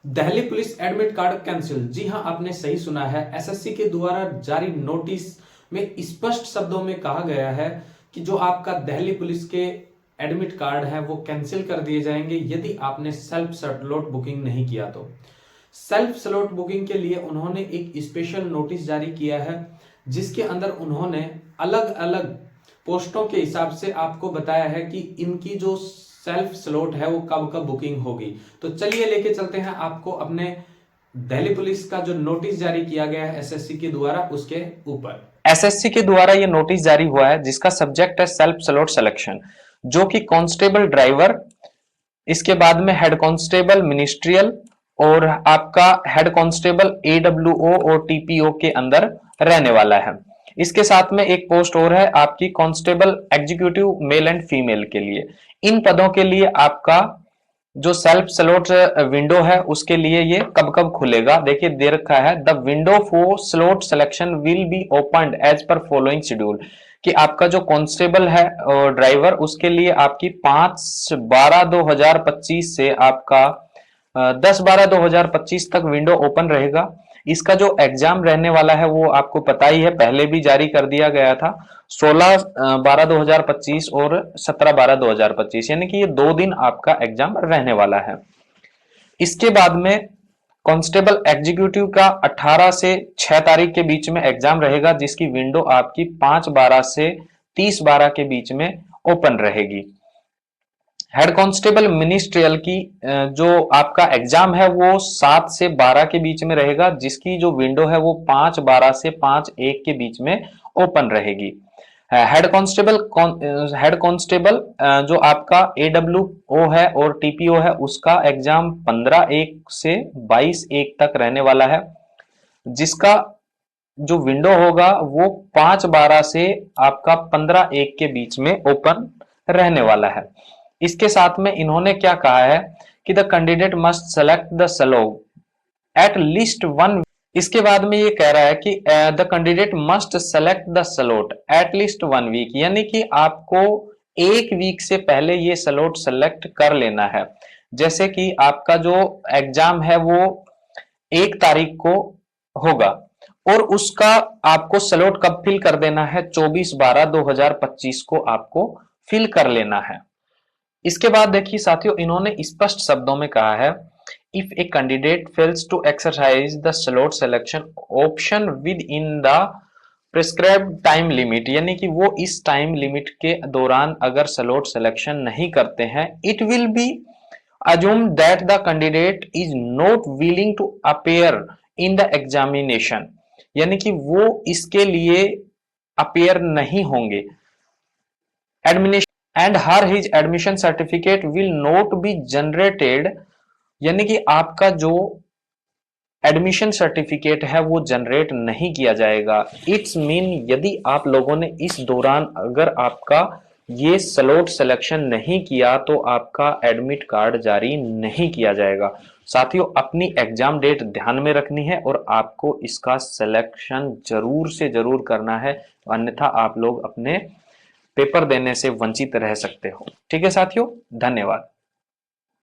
Delhi police admit card cancel. जी हां, आपने सही सुना है। एसएससी के द्वारा जारी नोटिस में स्पष्ट शब्दों में कहा गया है कि जो आपका दिल्ली पुलिस के एडमिट कार्ड है वो कैंसिल कर दिए जाएंगे यदि आपने सेल्फ स्लॉट बुकिंग नहीं किया तो। सेल्फ स्लॉट बुकिंग के लिए उन्होंने एक स्पेशल नोटिस जारी किया है जिसके अंदर उन्होंने अलग अलग पोस्टों के हिसाब से आपको बताया है कि इनकी जो सेल्फ स्लॉट है वो कब कब बुकिंग होगी। तो चलिए लेके चलते हैं आपको अपने दिल्ली पुलिस का जो नोटिस जारी किया गया है एसएससी के द्वारा उसके ऊपर। एसएससी के द्वारा ये नोटिस जारी हुआ है जिसका सब्जेक्ट है सेल्फ स्लॉट सिलेक्शन, जो कि कांस्टेबल ड्राइवर, इसके बाद में हेड कांस्टेबल मिनिस्ट्रियल और आपका हेड कांस्टेबल एडब्ल्यूओ और टीपीओ के अंदर रहने वाला है। इसके साथ में एक पोस्ट और है आपकी constable executive male and female के लिए। इन पदों के लिए आपका जो सेल्फ स्लॉट विंडो है उसके लिए ये कब कब खुलेगा, देखिए दे रखा है the window for slot selection will be opened as per following schedule, कि आपका जो कांस्टेबल है और ड्राइवर उसके लिए आपकी 5/12/2025 से आपका 10/12/2025 तक विंडो ओपन रहेगा। इसका जो एग्जाम रहने वाला है वो आपको पता ही है, पहले भी जारी कर दिया गया था, 16/12/2025 और 17/12/2025, यानी कि ये 2 दिन आपका एग्जाम रहने वाला है। इसके बाद में कांस्टेबल एग्जीक्यूटिव का 18 से 6 तारीख के बीच में एग्जाम रहेगा जिसकी विंडो आपकी 5/12 से 30/12 के बीच में ओपन रहेगी। हेड कांस्टेबल मिनिस्ट्रियल की जो आपका एग्जाम है वो 7 से 12 के बीच में रहेगा जिसकी जो विंडो है वो 5/12 से 5/1 के बीच में ओपन रहेगी। हेड कांस्टेबल जो आपका एडब्ल्यूओ है और टीपीओ है उसका एग्जाम 15/1 से 22/1 तक रहने वाला है जिसका जो विंडो होगा वो 5/12 से आपका 15/1 के बीच में ओपन रहने वाला है। इसके साथ में इन्होंने क्या कहा है कि the candidate must select the slot at least one. इसके बाद में ये कह रहा है कि the candidate must select the slot at least 1 week, यानी कि आपको 1 वीक से पहले ये स्लॉट सेलेक्ट कर लेना है। जैसे कि आपका जो एग्जाम है वो 1 तारीख को होगा और उसका आपको स्लॉट कब फिल कर देना है, 24/12/2025 को आपको फिल कर लेना है। इसके बाद देखिए साथियों, इन्होंने स्पष्ट शब्दों में कहा है if a candidate fails to exercise the slot selection option within the prescribed time limit, यानी कि वो इस टाइम लिमिट के दौरान अगर स्लॉट सिलेक्शन नहीं करते हैं, it will be assume that the candidate is not willing to appear in the examination, यानी कि वो इसके लिए अपेयर नहीं होंगे। Administration and her his admission certificate will not be generated, यानी कि आपका जो एडमिशन सर्टिफिकेट है वो जनरेट नहीं किया जाएगा। इट्स मीन यदि आप लोगों ने इस दौरान अगर आपका ये स्लॉट सिलेक्शन नहीं किया तो आपका एडमिट कार्ड जारी नहीं किया जाएगा। साथियों, अपनी एग्जाम डेट ध्यान में रखनी है और आपको इसका सिलेक्शन जरूर से जरूर करना है, अन्यथा आप लोग अपने पेपर देने से वंचित रह सकते हो। ठीक है साथियों, धन्यवाद।